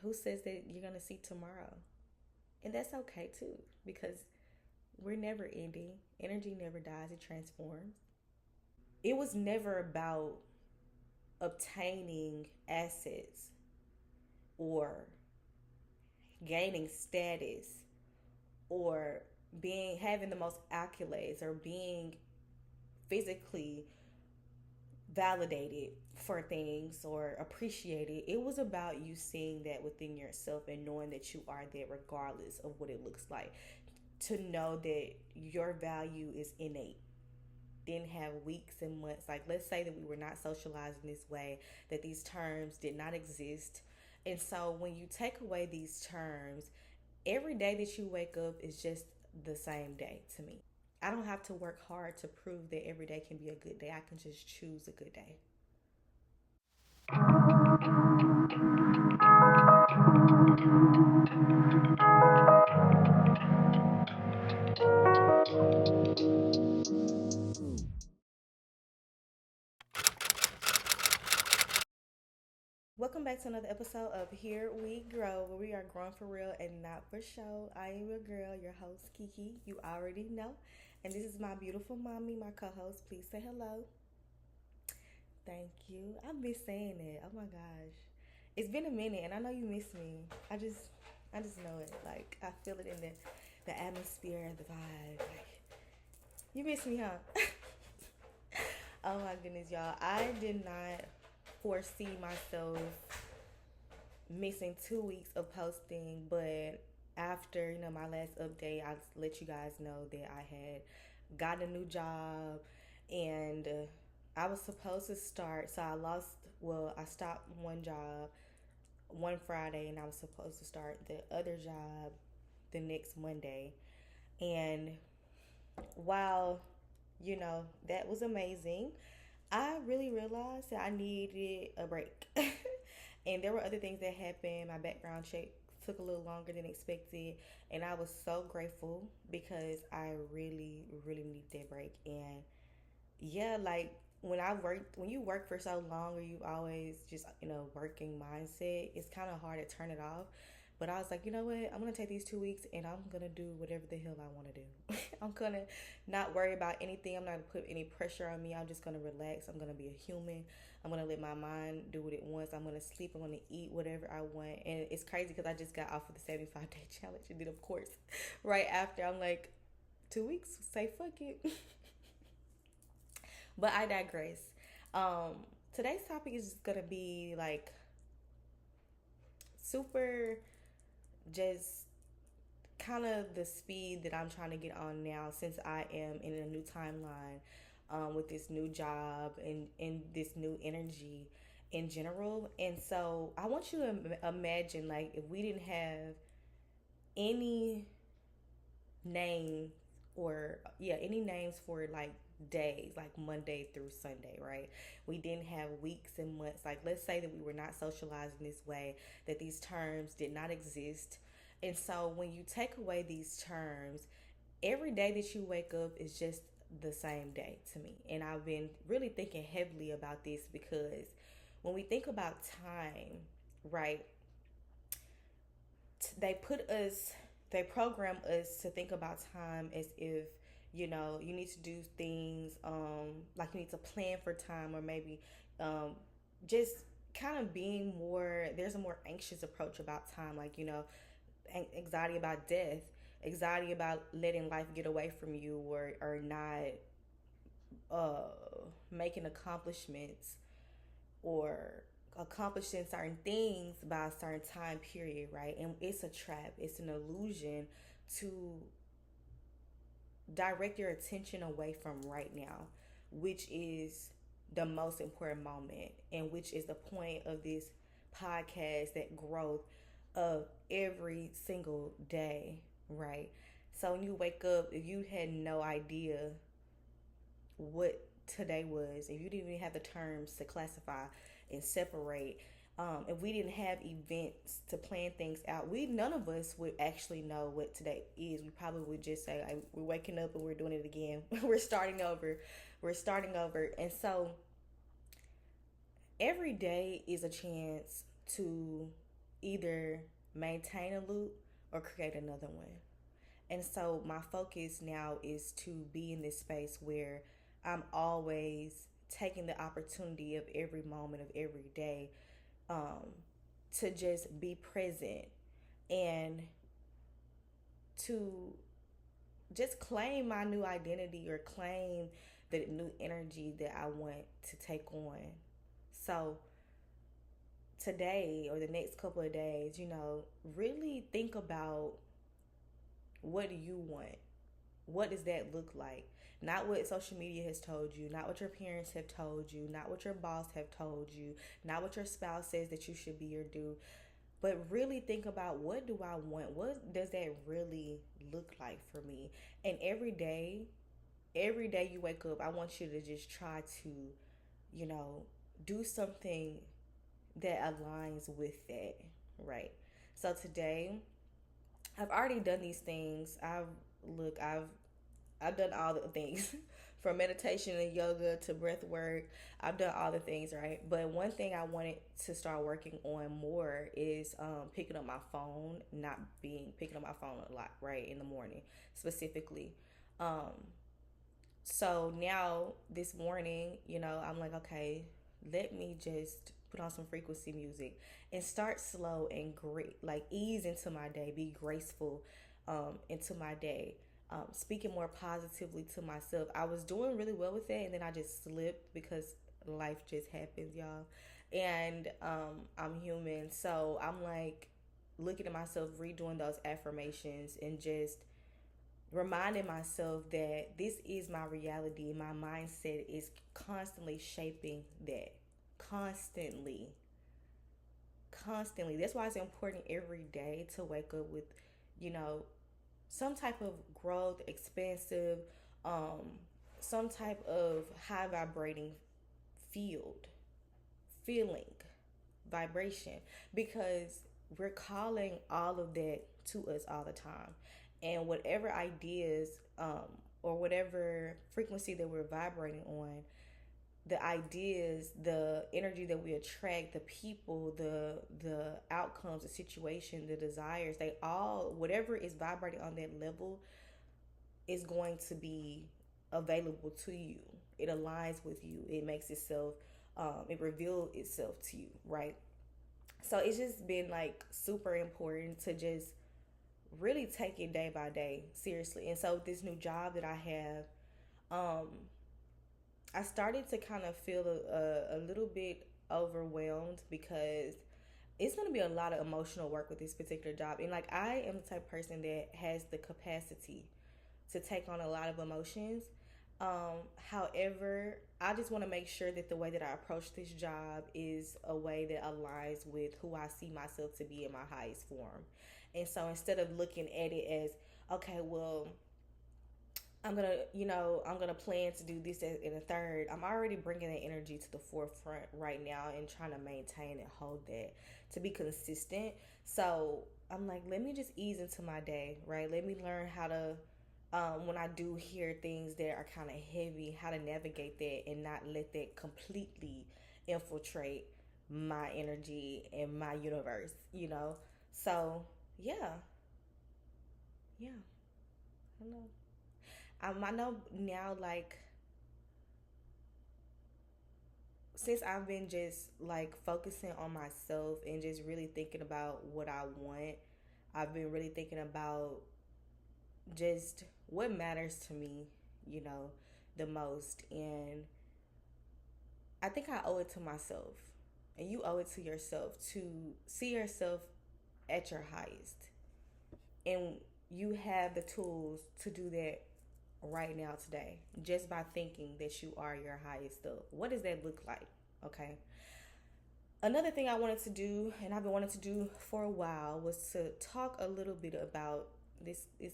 who says that you're going to see tomorrow? And that's okay too, because we're never ending. Energy never dies, it transforms. It was never about obtaining assets or gaining status or being having the most accolades or being physically validated for things or appreciated. It was about you seeing that within yourself and knowing that you are there regardless of what it looks like. To know that your value is innate. Didn't have weeks and months. Like, let's say that we were not socialized in this way, that these terms did not exist. And so when you take away these terms, every day that you wake up is just the same day to me. I don't have to work hard to prove that every day can be a good day. I can just choose a good day. Welcome back to another episode of Here We Grow, where we are growing for real and not for show. I am your girl, your host, Kiki. You already know. And this is my beautiful mommy, my co host. Please say hello. Thank you. I've been saying it. Oh my gosh. It's been a minute and I know you miss me. I just know it. Like I feel it in the atmosphere, the vibe. Like you miss me, huh? Oh my goodness, y'all. I did not foresee myself missing 2 weeks of posting, but after my last update, I let you guys know that I had gotten a new job, and I was supposed to start. So I lost. Well, I stopped one job one Friday, and I was supposed to start the other job the next Monday. And while that was amazing, I really realized that I needed a break. And there were other things that happened. My background check took a little longer than expected. And I was so grateful because I really, really need that break. And yeah, like when you work for so long or you always just working mindset, it's kind of hard to turn it off. But I was like, you know what? I'm gonna take these 2 weeks and I'm gonna do whatever the hell I want to do. I'm gonna not worry about anything. I'm not gonna put any pressure on me. I'm just gonna relax. I'm gonna be a human. I'm gonna let my mind do what it wants. I'm gonna sleep. I'm gonna eat whatever I want. And it's crazy because I just got off of the 75-day challenge, and then of course, right after, I'm like, 2 weeks. Say fuck it. But I digress. Today's topic is gonna be like super, just kind of the speed that I'm trying to get on now, since I am in a new timeline, with this new job and this new energy in general. And so I want you to imagine, like, if we didn't have any name, or yeah, any names for like days, like Monday through Sunday, right? We didn't have weeks and months. Like, let's say that we were not socialized in this way, that these terms did not exist. And so when you take away these terms, every day that you wake up is just the same day to me. And I've been really thinking heavily about this because when we think about time, right, they put us, they program us to think about time as if you need to do things, like you need to plan for time, or maybe um, just kind of being more, there's a more anxious approach about time, like anxiety about death, anxiety about letting life get away from you, or not uh, making accomplishments, or accomplishing certain things by a certain time period, right? And it's a trap, it's an illusion to direct your attention away from right now, which is the most important moment, and which is the point of this podcast, that growth of every single day, right? So when you wake up, if you had no idea what today was, if you didn't even have the terms to classify and separate, if we didn't have events to plan things out, we none of us would actually know what today is. We probably would just say, like, we're waking up and we're doing it again. We're starting over. We're starting over. And so every day is a chance to either maintain a loop or create another one. And so my focus now is to be in this space where I'm always taking the opportunity of every moment of every day, um, to just be present and to just claim my new identity or claim the new energy that I want to take on. So today or the next couple of days, really think about, what do you want? What does that look like? Not what social media has told you, not what your parents have told you, not what your boss have told you, not what your spouse says that you should be or do, but really think about, what do I want? What does that really look like for me? And every day you wake up, I want you to just try to, you know, do something that aligns with that, right? So today, I've already done these things. I've done all the things from meditation and yoga to breath work. I've done all the things, right? But one thing I wanted to start working on more is picking up my phone, not being picking up my phone a lot, right, in the morning specifically. Um, so now this morning, I'm like, okay, let me just put on some frequency music and start slow and great, like ease into my day, be graceful into my day, speaking more positively to myself. I was doing really well with that, and then I just slipped because life just happens, y'all. And I'm human, so I'm like looking at myself, redoing those affirmations, and just reminding myself that this is my reality. My mindset is constantly shaping that. Constantly. Constantly. That's why it's important every day to wake up with, you know, some type of growth, expansive, um, some type of high vibrating field, feeling, vibration, because we're calling all of that to us all the time. And whatever ideas, or whatever frequency that we're vibrating on, the ideas, the energy that we attract, the people, the outcomes, the situation, the desires, they all, whatever is vibrating on that level is going to be available to you. It aligns with you. It makes itself, it reveals itself to you, right? So it's just been like super important to just really take it day by day, seriously. And so this new job that I have, um, I started to kind of feel a little bit overwhelmed because it's going to be a lot of emotional work with this particular job. And like, I am the type of person that has the capacity to take on a lot of emotions. However, I just want to make sure that the way that I approach this job is a way that aligns with who I see myself to be in my highest form. And so instead of looking at it as, okay, well, I'm gonna plan to do this in a third. I'm already bringing that energy to the forefront right now and trying to maintain and hold that to be consistent. So I'm like, let me just ease into my day, right? Let me learn how to, when I do hear things that are kind of heavy, how to navigate that and not let that completely infiltrate my energy and my universe. So yeah, yeah, I know. I know now, like, since I've been just like focusing on myself and just really thinking about what I want, I've been really thinking about just what matters to me, you know, the most. And I think I owe it to myself, and you owe it to yourself to see yourself at your highest. And you have the tools to do that right now today, just by thinking that you are your highest self. What does that look like? Okay. Another thing I wanted to do, and I've been wanting to do for a while, was to talk a little bit about this. I'm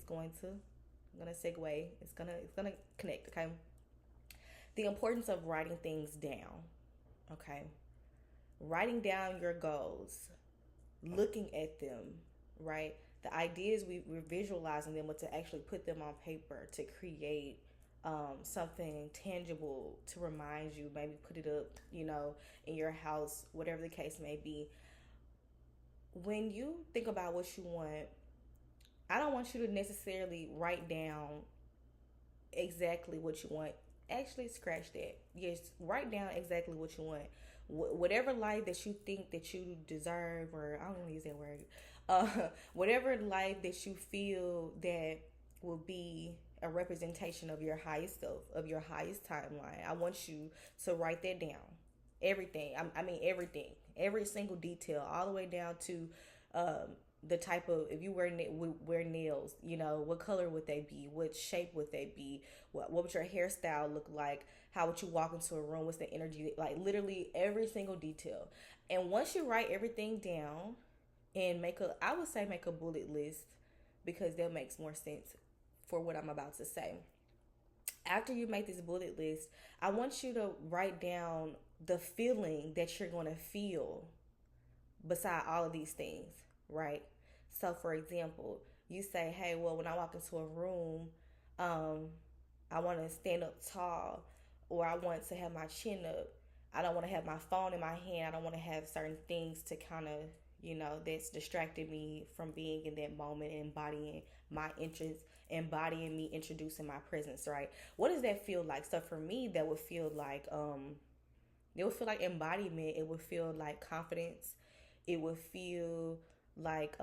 gonna segue. It's gonna connect. Okay. The importance of writing things down. Okay. Writing down your goals, looking at them, right? The ideas, we're visualizing them, but to actually put them on paper to create something tangible to remind you, maybe put it up, in your house, whatever the case may be. when you think about what you want, I don't want you to necessarily write down exactly what you want. Actually, scratch that. Yes, write down exactly what you want. Whatever life that you think that you deserve, or I don't want to use that word. Whatever life that you feel that will be a representation of your highest self, of your highest timeline. I want you to write that down. Everything. I mean, everything. Every single detail, all the way down to um, the type of, if you wear nails, what color would they be, what shape would they be, what would your hairstyle look like, how would you walk into a room, what's the energy, like literally every single detail. And once you write everything down and I would say make a bullet list, because that makes more sense for what I'm about to say. After you make this bullet list, I want you to write down the feeling that you're going to feel beside all of these things, right? So, for example, you say, hey, well, when I walk into a room, um, I want to stand up tall, or I want to have my chin up. I don't want to have my phone in my hand. I don't want to have certain things to kind of, that's distracted me from being in that moment and embodying my interest, embodying me introducing my presence, right? What does that feel like? So for me, that would feel like it would feel like embodiment. It would feel like confidence. It would feel like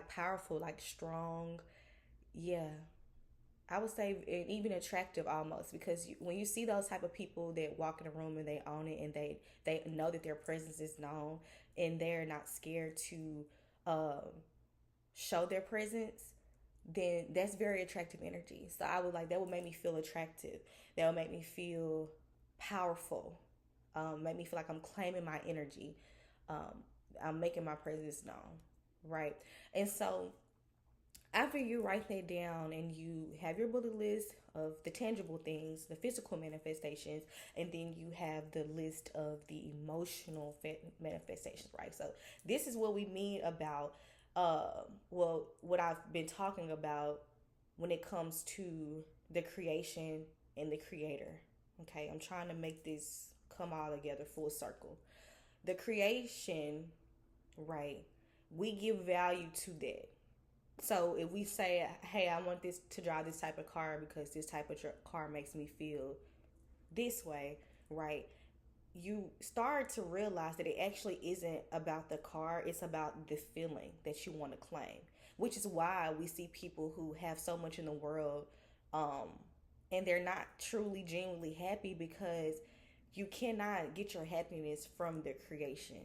powerful, like strong. Yeah, I would say even attractive almost, because when you see those type of people that walk in a room and they own it, and they know that their presence is known, and they're not scared to um, show their presence, then that's very attractive energy. So I would like that would make me feel attractive. That would make me feel powerful. Make me feel like I'm claiming my energy. Um, I'm making my presence known, right? And so after you write that down and you have your bullet list of the tangible things, the physical manifestations, and then you have the list of the emotional manifestations, right? So this is what we mean about, what I've been talking about when it comes to the creation and the creator. Okay, I'm trying to make this come all together full circle. The creation, right? We give value to that. So if we say, hey, I want this to drive this type of car because this type of car makes me feel this way, right? You start to realize that it actually isn't about the car, it's about the feeling that you want to claim, which is why we see people who have so much in the world, um, and they're not truly, genuinely happy, because you cannot get your happiness from the creation,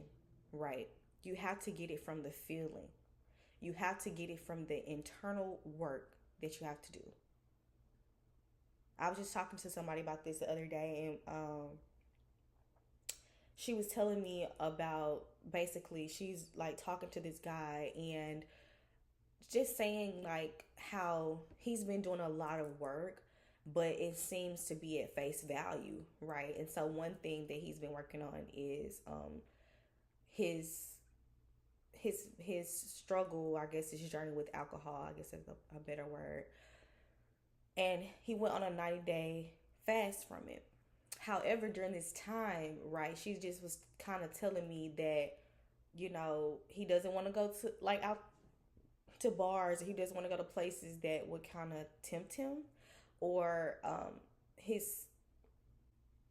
right? You have to get it from the feeling. You have to get it from the internal work that you have to do. I was just talking to somebody about this the other day, and she was telling me about, basically, she's like talking to this guy and just saying like how he's been doing a lot of work, but it seems to be at face value, right? And so one thing that he's been working on is his his struggle, I guess, his journey with alcohol, I guess is a better word. And he went on a 90-day fast from it. However, during this time, right, she just was kind of telling me that, he doesn't want to go to like out to bars. He doesn't want to go to places that would kind of tempt him, or his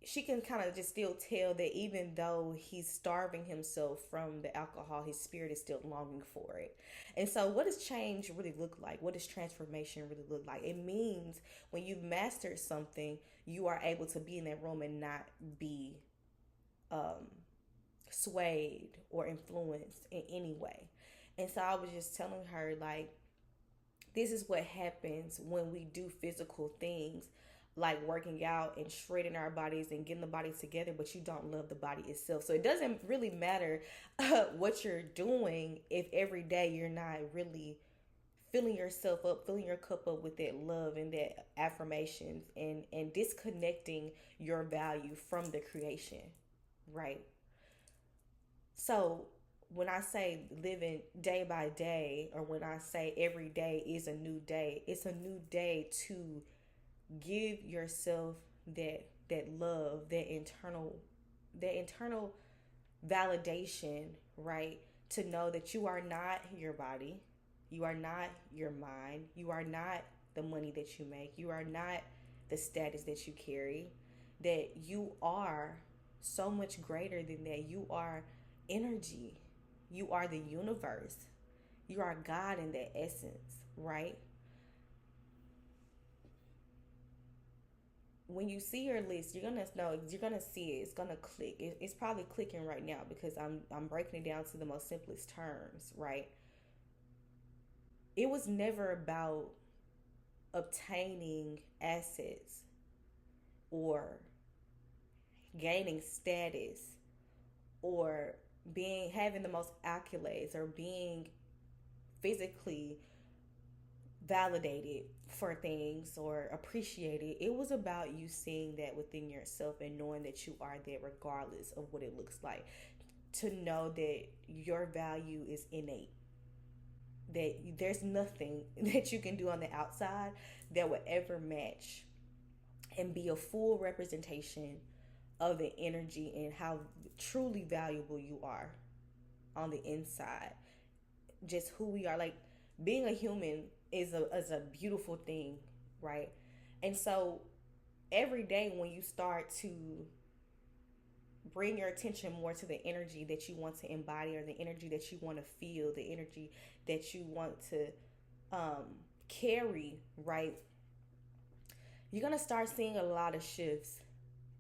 she can kind of just still tell that even though he's starving himself from the alcohol, his spirit is still longing for it. And so, what does change really look like? What does transformation really look like? It means when you've mastered something, you are able to be in that room and not be um, swayed or influenced in any way. And so, I was just telling her, like, this is what happens when we do physical things like working out and shredding our bodies and getting the body together, but you don't love the body itself. So it doesn't really matter what you're doing if every day you're not really filling yourself up, filling your cup up with that love and that affirmations, and disconnecting your value from the creation, right? So when I say living day by day, or when I say every day is a new day, it's a new day to give yourself that love, that internal validation, right? to know that you are not your body, you are not your mind, you are not the money that you make, you are not the status that you carry, that you are so much greater than that. You are energy, you are the universe, you are God in that essence, right? When you see your list, you're gonna know, you're gonna see it. It's gonna click. It's probably clicking right now because I'm breaking it down to the most simplest terms, right? It was never about obtaining assets or gaining status or being having the most accolades or being physically validated for things or appreciated. It was about you seeing that within yourself and knowing that you are there regardless of what it looks like. To know that your value is innate, that there's nothing that you can do on the outside that would ever match and be a full representation of the energy and how truly valuable you are on the inside. Just who we are. Like, being a human is a beautiful thing, right? And so every day when you start to bring your attention more to the energy that you want to embody, or the energy that you want to feel, the energy that you want to um, carry, right? You're going to start seeing a lot of shifts,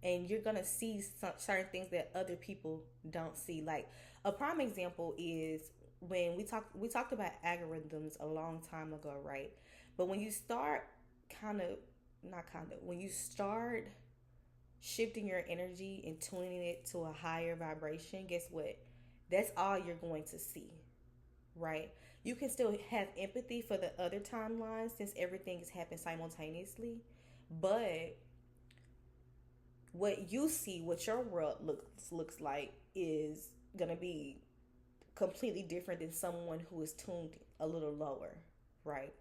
and you're going to see certain things that other people don't see. Like, a prime example is when we talked about algorithms a long time ago, right? But when you start when you start shifting your energy and tuning it to a higher vibration, guess what? That's all you're going to see, right? You can still have empathy for the other timelines since everything has happened simultaneously, but what you see, what your world looks like, is gonna be completely different than someone who is tuned a little lower, right?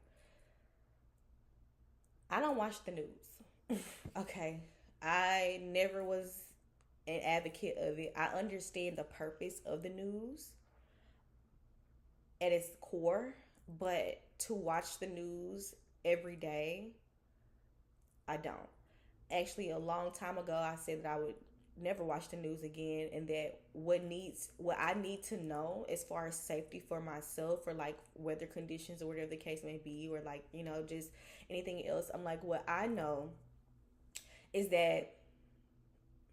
I don't watch the news. Okay. I never was an advocate of it. I understand the purpose of the news at its core, but to watch the news every day, I don't. Actually, a long time ago, I said that I would never watch the news again, and that what I need to know as far as safety for myself, or like weather conditions or whatever the case may be, or like, just anything else. I'm like, what I know is that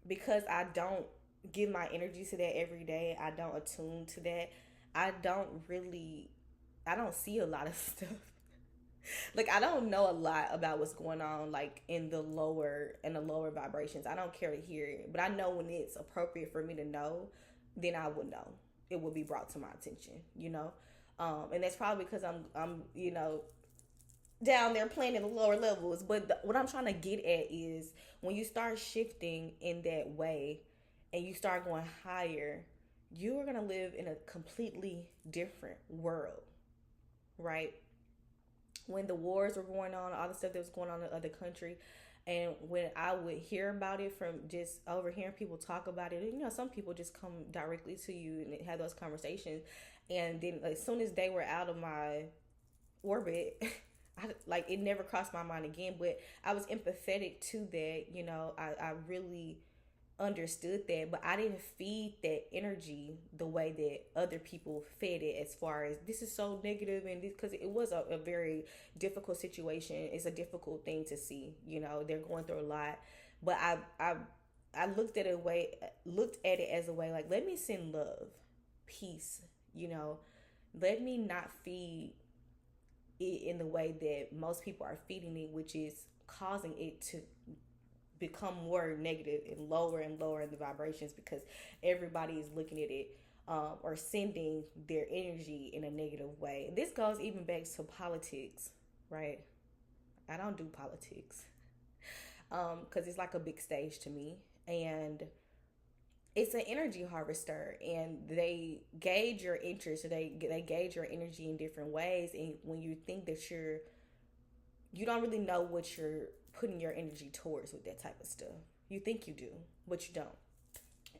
because I don't give my energy to that every day, I don't attune to that. I don't really, I don't see a lot of stuff. Like, I don't know a lot about what's going on, like in the lower vibrations. I don't care to hear it, but I know when it's appropriate for me to know, then I would know. It would be brought to my attention. And that's probably because I'm down there playing in the lower levels. But what I'm trying to get at is, when you start shifting in that way and you start going higher, you are going to live in a completely different world, right? When the wars were going on, all the stuff that was going on in the other country, and when I would hear about it from just overhearing people talk about it, some people just come directly to you and have those conversations, and then as soon as they were out of my orbit, it never crossed my mind again. But I was empathetic to that. I really understood that, but I didn't feed that energy the way that other people fed it, as far as this is so negative, and this, because it was a very difficult situation. It's a difficult thing to see. They're going through a lot, but I looked at it as a way, like, let me send love, peace. Let me not feed it in the way that most people are feeding it, which is causing it to become more negative and lower in the vibrations, because everybody is looking at it, or sending their energy in a negative way. This goes even back to politics, right? I don't do politics because it's like a big stage to me, and it's an energy harvester, and they gauge your interest. So they gauge your energy in different ways, and when you think that you don't really know what you're putting your energy towards with that type of stuff. You think you do, but you don't.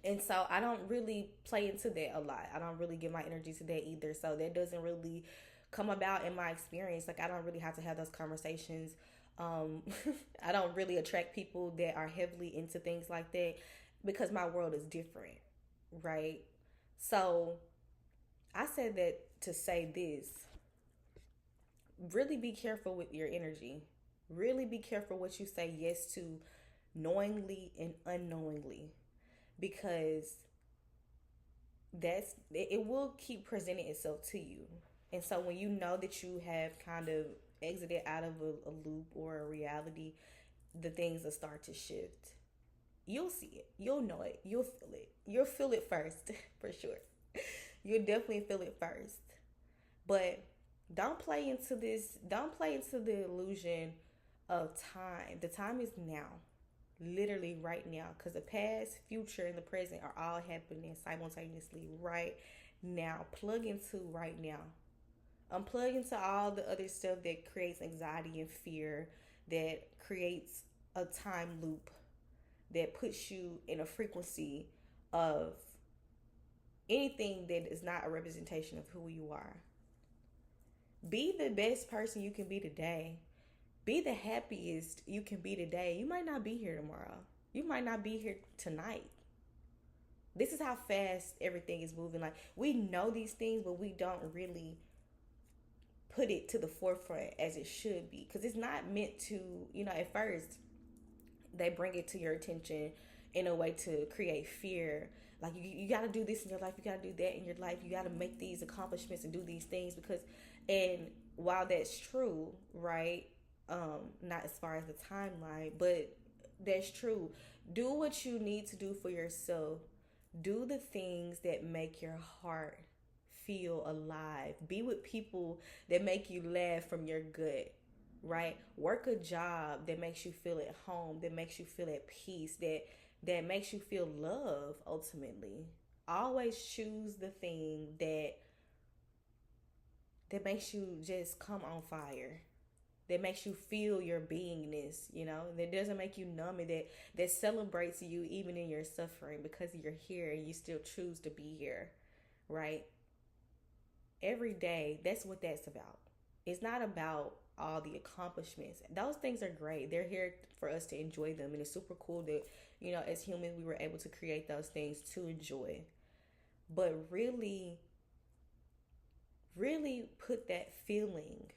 And so I don't really play into that a lot. I don't really give my energy to that either. So that doesn't really come about in my experience. Like, I don't really have to have those conversations. Um, I don't really attract people that are heavily into things like that because my world is different, right? So I said that to say this: really be careful with your energy. Really be careful what you say yes to, knowingly and unknowingly, because it will keep presenting itself to you. And so when you know that you have kind of exited out of a loop or a reality, the things will start to shift. You'll see it, you'll know it, you'll feel it. You'll feel it first for sure. You'll definitely feel it first. But don't play into the illusion of time. The time is now, literally right now, because the past, future, and the present are all happening simultaneously right now. Plug into right now. Unplug into all the other stuff that creates anxiety and fear, that creates a time loop, that puts you in a frequency of anything that is not a representation of who you are. Be the best person you can be today. Be the happiest you can be today. You might not be here tomorrow. You might not be here tonight. This is how fast everything is moving. Like, we know these things, but we don't really put it to the forefront as it should be, because it's not meant to, at first they bring it to your attention in a way to create fear. Like, you got to do this in your life, you got to do that in your life, you got to make these accomplishments and do these things, because, and while that's true, right, not as far as the timeline, but that's true. Do what you need to do for yourself. Do the things that make your heart feel alive. Be with people that make you laugh from your gut, right? Work a job that makes you feel at home, that makes you feel at peace, that makes you feel love ultimately. Always choose the thing that makes you just come on fire, that makes you feel your beingness, that doesn't make you numb, and that celebrates you even in your suffering, because you're here and you still choose to be here, right? Every day, that's what that's about. It's not about all the accomplishments. Those things are great. They're here for us to enjoy them, and it's super cool that, as humans, we were able to create those things to enjoy. But really, really put that feeling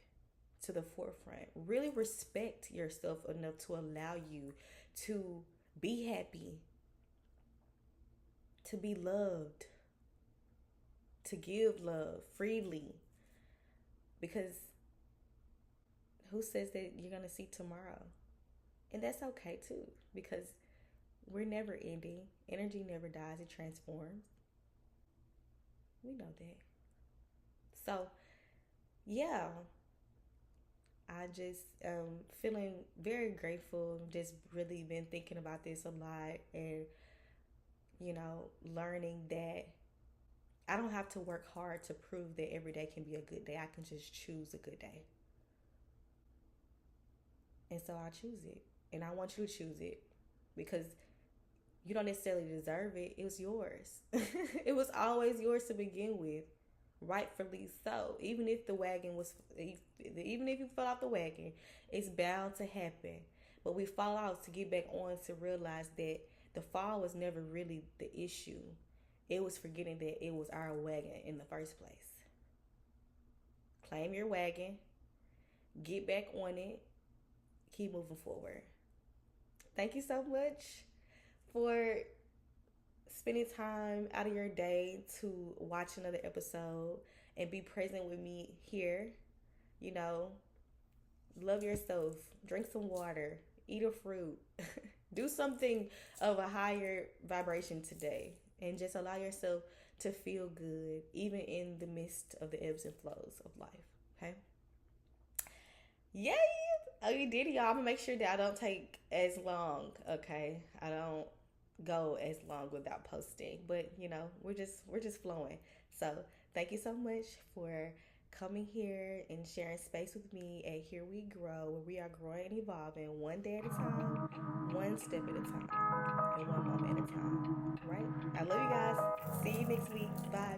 to the forefront. Really respect yourself enough to allow you to be happy, to be loved, to give love freely. Because who says that you're going to see tomorrow? And that's okay too, because we're never ending. Energy never dies, it transforms. We know that. So, yeah, I just feeling very grateful. Just really been thinking about this a lot, and learning that I don't have to work hard to prove that every day can be a good day. I can just choose a good day. And so I choose it. And I want you to choose it, because you don't necessarily deserve it. It was yours. It was always yours to begin with. Rightfully so. Even if you fell off the wagon, it's bound to happen. But we fall out to get back on, to realize that the fall was never really the issue. It was forgetting that it was our wagon in the first place. Claim your wagon, get back on it, keep moving forward. Thank you so much for spending time out of your day to watch another episode and be present with me here. You know, love yourself, drink some water, eat a fruit, do something of a higher vibration today, and just allow yourself to feel good, even in the midst of the ebbs and flows of life. Okay? Yay! Oh, you did it, y'all. I'm gonna make sure that I don't take as long. Okay, I don't go as long without posting, but we're just flowing. So thank you so much for coming here and sharing space with me at Here We Grow, where we are growing and evolving one day at a time, one step at a time, and one moment at a time. Right? I love you guys. See you next week. Bye.